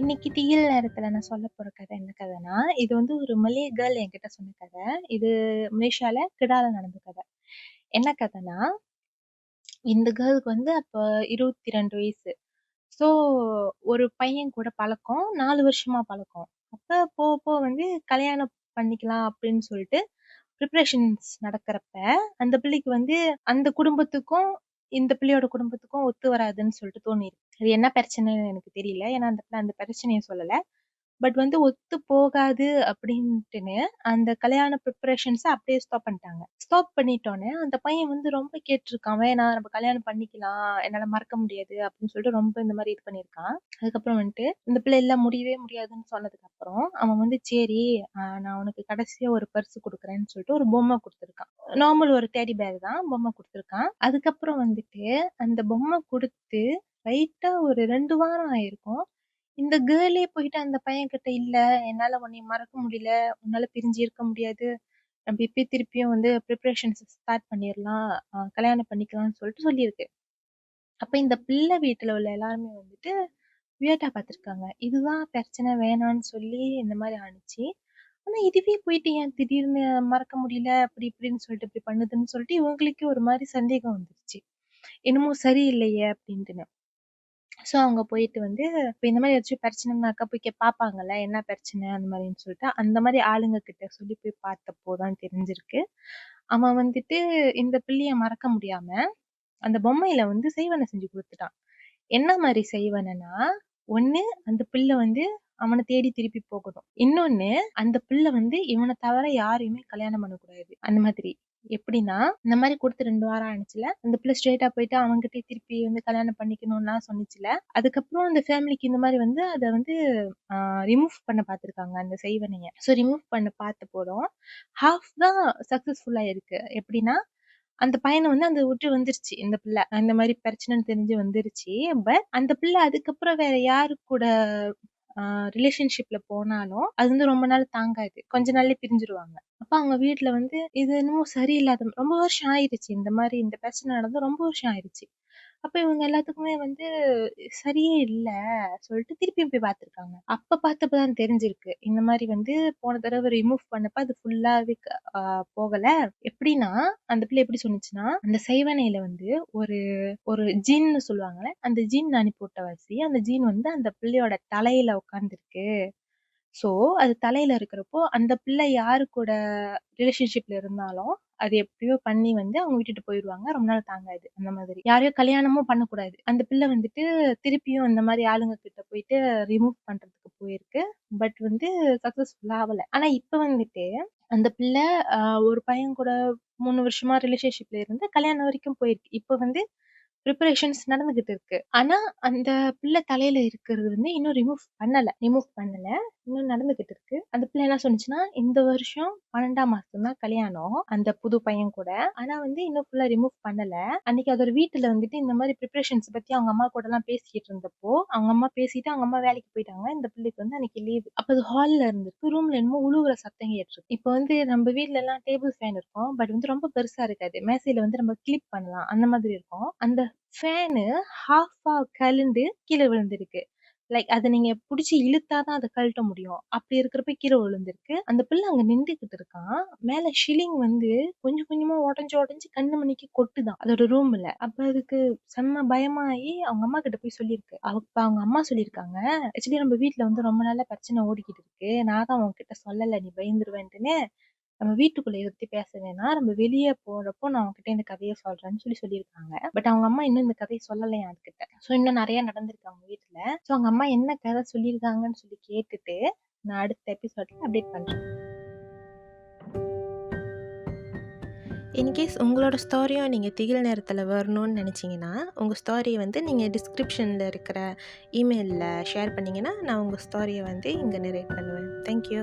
இன்னைக்கு திகில் நேரத்துல நான் சொல்லப் போற கதை என்ன கதைன்னா, இது வந்து ஒரு மலே கேர்ள் என்கிட்ட சொன்ன கதை. இது மலேசியால கிடால நடந்த கதை. என்ன கதைன்னா, இந்த கேர்ள்க்கு வந்து அப்ப 22 வயசு. ஸோ ஒரு பையன் கூட பழக்கம். 4 வருஷமா பழக்கம். அப்ப போக போக வந்து கல்யாணம் பண்ணிக்கலாம் அப்படின்னு சொல்லிட்டு ப்ரிப்பரேஷன்ஸ் நடக்கிறப்ப, அந்த பிள்ளைக்கு வந்து அந்த குடும்பத்துக்கும், இந்த பிள்ளையோட குடும்பத்துக்கும் ஒத்து வராதுன்னு சொல்லிட்டு தோணிருக்கு. அது என்ன பிரச்சனைன்னு எனக்கு தெரியல. ஏன்னா அந்த பிள்ளை அந்த பிரச்சனைய சொல்லல. பட் வந்து ஒத்து போகாது அப்படின்ட்டுன்னு, அந்த கல்யாண ப்ரிப்பரேஷன்ஸ அப்படியே ஸ்டாப் பண்ணிட்டாங்க. ஸ்டாப் பண்ணிட்டோனே, அந்த பையன் வந்து ரொம்ப கேட்டுருக்கான். "வேணாம் நம்ம கல்யாணம் பண்ணிக்கலாம். என்னால மறக்க முடியாது." அப்படின்னு சொல்லிட்டு ரொம்ப இந்த மாரி இது பண்ணியிருக்கான். அதுக்கப்புறம் வந்துட்டு, இந்த பிள்ளை இல்ல முடியவே முடியாதுன்னு சொன்னதுக்கப்புறம், அவன் வந்து சரி நான் உனக்கு கடைசியா ஒரு பரிசு குடுக்குறேன்னு சொல்லிட்டு ஒரு பொம்மை குடுத்துருக்கான். நார்மல் ஒரு டெடி பேர் தான். பொம்மை குடுத்துருக்கான். அதுக்கப்புறம் வந்துட்டு, அந்த பொம்மை குடுத்து ரைட்டா ஒரு 2 வாரம் ஆயிருக்கும். இந்த கேர்ளே போயிட்டு அந்த பையன்கிட்ட, "இல்ல என்னால உன்னைய மறக்க முடியல. உன்னால பிரிஞ்சு இருக்க முடியாது. நம்ம இப்பயே திருப்பியும் வந்து ப்ரிப்பரேஷன்ஸ் ஸ்டார்ட் பண்ணிறலாம். கல்யாணம் பண்ணிக்கலாம்னு" சொல்லிட்டு சொல்லியிருக்கு. அப்ப இந்த பிள்ளை வீட்ல உள்ள எல்லாருமே வந்துட்டு வியர்டா பார்த்துருக்காங்க. இதுதான் பிரச்சனை வேணான்னு சொல்லி இந்த மாரி ஆனுச்சு. ஆனா இதுவே போயிட்டு ஏன் திடீர்னு மறக்க முடியல, அப்படி இப்படின்னு சொல்லிட்டு இப்படி பண்ணுதுன்னு சொல்லிட்டு இவங்களுக்கே ஒரு மாரி சந்தேகம் வந்துருச்சு. என்னமோ சரியில்லையே அப்படின்ட்டுன்னு. ஸோ அவங்க போயிட்டு வந்து இப்ப இந்த மாரி ஏதாச்சும் பிரச்சனைனாக்கா போய் பாப்பாங்கல்ல. என்ன பிரச்சனை அந்த மாரின்னு சொல்லிட்டு, அந்த மாரி ஆளுங்க கிட்ட சொல்லி போய் பார்த்தப்போ தான் தெரிஞ்சிருக்கு. அவன் வந்துட்டு இந்த பிள்ளைய மறக்க முடியாம, அந்த பொம்மையில வந்து செய்வன செஞ்சு குடுத்துட்டான். என்ன மாரி செய்வனன்னா, ஒண்ணு அந்த பிள்ளை வந்து அவன தேடி திருப்பி போகணும். இன்னொன்னு அந்த பிள்ளை வந்து இவன தவிர யாரையுமே கல்யாணம் பண்ணக்கூடாது. அந்த மாதிரி. எப்படின்னா, இந்த மாரி குடுத்து 2 வாரம் ஆனுச்சுல்ல, அந்த பிள்ளை ஸ்ட்ரெய்ட்டா போயிட்டு அவன்கிட்டயே திருப்பி வந்து கல்யாணம் பண்ணிக்கணும்லாம் சொன்னுச்சுல்ல. அதுக்கப்புறம் அந்த ஃபேமிலிக்கு இந்த மாரி வந்து அத வந்து ஆ ரிமூவ் பண்ண பார்த்துருக்காங்க அந்த செய்வனைய. ஸோ ரிமூவ் பண்ண பார்த்தப்போதும், ஹால்ஃப் தான் சக்சஸ்ஃபுல்லா இருக்கு. எப்படின்னா, அந்த பையன வந்து அந்த விட்டு வந்துருச்சு இந்த பிள்ளை. இந்த மாரி பிரச்சனைன்னு தெரிஞ்சு வந்துருச்சு. பட் அந்த பிள்ளை அதுக்கப்புறம் வேற யாரு கூட ஆ ரிலேஷன்ஷிப்ல போனாலும், அது வந்து ரொம்ப நாள் தாங்காது. கொஞ்ச நாள்லயே பிரிஞ்சுருவாங்க. அப்ப அவங்க வீட்ல வந்து இது என்னமோ சரியில்லாத ரொம்ப வருஷம் ஆயிருச்சு. இந்த மாரி இந்த பிரச்சனை நடந்து ரொம்ப வருஷம் ஆயிருச்சு. அப்ப இவங்க எல்லாத்துக்குமே வந்து சரியே இல்ல சொல்லிட்டு திருப்பியும் போய் பார்த்துருக்காங்க. அப்ப பார்த்தப்ப தான் தெரிஞ்சிருக்கு. இந்த மாரி வந்து போன தடவ ரிமூவ் பண்ணப்ப அது ஃபுல்லாவே போகல. எப்படின்னா, அந்த பிள்ளை எப்படி சொன்னுச்சுன்னா, அந்த செய்வனையில வந்து ஒரு ஒரு ஜின்னு சொல்லுவாங்கல்ல, அந்த ஜின் அனுப்பிவிட்டவாசி, அந்த ஜின் வந்து அந்த பிள்ளையோட தலையில உட்கார்ந்திருக்கு. ஸோ, அது தலையில இருக்கிறப்போ, அந்த பிள்ளை யாரு கூட ரிலேஷன்ஷிப்ல இருந்தாலும், அது எப்படியோ பண்ணி வந்து அவங்க விட்டுட்டு போயிருவாங்க. ரொம்ப நாள் தாங்காது. அந்த மாதிரி. யாரையும் கல்யாணமும் பண்ணக்கூடாது. அந்த பிள்ளை வந்துட்டு திருப்பியும் இந்த மாரி ஆளுங்க கிட்ட போயிட்டு ரிமூவ் பண்றதுக்கு போயிருக்கு. பட் வந்து சக்சஸ்ஃபுல் ஆவல. ஆனா இப்ப வந்துட்டு அந்த பிள்ளை அ ஒரு பையன் கூட 3 வருஷமா ரிலேஷன்ஷிப்ல இருந்து கல்யாணம் வரைக்கும் போயிருக்கு. இப்ப வந்து பிரிப்பரேஷன்ஸ் நடந்துகிட்டு இருக்கு. ஆனா, அந்த பிள்ளை தலையில இருக்கிறது வந்து இன்னும் ரிமூவ் பண்ணல. இன்னும் நடந்துகிட்டு இருக்கு. அந்த பிள்ளை என்ன சொன்னுச்சுன்னா, இந்த வருஷம் 12ஆம் மாசம் தான் கல்யாணம். அந்த புது பையன் கூட. ஆனா வந்து இன்னும் ஃபுல்லா ரிமூவ் பண்ணல. அன்னைக்கு அதோட வீட்ல வந்துட்டு இந்த மாரி பிரிப்பரேஷன்ஸ் பத்தி அவங்க அம்மா கூடலாம் பேசிக்கிட்டு இருந்தப்போ, அவங்க அம்மா பேசிட்டு அவங்க அம்மா வேலைக்கு போயிட்டாங்க. இந்த பிள்ளைக்கு வந்து அன்னைக்கு லீவு. அப்ப அது ஹால்ல இருந்திருக்கு. ரூம்ல என்னமோ உழுவுற சத்தம் கேட்டிருக்கு. இப்ப வந்து நம்ம வீட்லலாம் டேபிள் ஃபேன் இருக்கும். பட் வந்து ரொம்ப பெருசா இருக்காது. மேசையில வந்து நம்ம கிளிப் பண்ணலாம். அந்த மாதிரி இருக்கும். அந்த ஃபேனு ஹால்ஃபா கழண்டு கீழ விழுந்திருக்கு. லைக் அத நீங்க புடிச்சு இழுத்தா தான் அத கழட்ட முடியும். அப்படி இருக்கிறப்ப கீழ விழுந்திருக்கு. அந்த பிள்ளை அங்க நின்டுகிட்டு இருக்கான். மேல ஷில்லிங் வந்து கொஞ்சம் கொஞ்சமா உடைஞ்சு உடைஞ்சு கண்ணு மணிக்கு கொட்டுதாம். அதோட ரூம்ல. அப்ப அதுக்கு செம்ம பயமாயி அவங்க அம்மா கிட்ட போய் சொல்லியிருக்கு. அப்ப அவங்க அம்மா சொல்லியிருக்காங்க, "ஆக்சுவலி நம்ம வீட்ல வந்து ரொம்ப நாளா பிரச்சனை ஓடிக்கிட்டு இருக்கு. நான் தான் உன்கிட்ட சொல்லல நீ பயந்துருவேன்ட்டுன்னு. நம்ம வீட்டுக்குள்ள இத பத்தி பேச வேணாம். நம்ம வெளிய போறப்போ நான் உன்கிட்ட இந்த கதைய சொல்றேன்னு" சொல்லியிருக்காங்க. பட் அவங்க அம்மா இன்னும் இந்த கதைய சொல்லலையாம் அதுகிட்ட. ஸோ இன்னும் நெறைய நடந்திருக்கு அவங்க வீட்ல. ஸோ அவங்க அம்மா என்ன கதை சொல்லியிருக்காங்கன்னு சொல்லி கேட்டுட்டு, நான் அடுத்த எபிசோட்ல அப்டேட் பண்றேன். இன்கேஸ் உங்களோட ஸ்டோரியும் நீங்கள் திகில் நேரத்தில் வரணும்னு நினச்சிங்கன்னா உங்கள் ஸ்டோரியை வந்து நீங்கள் டிஸ்கிரிப்ஷனில் இருக்கிற இமெயிலில் ஷேர் பண்ணிங்கன்னா நான் உங்கள் ஸ்டோரியை வந்து இங்கே நரேட் பண்ணுவேன். தேங்க்யூ.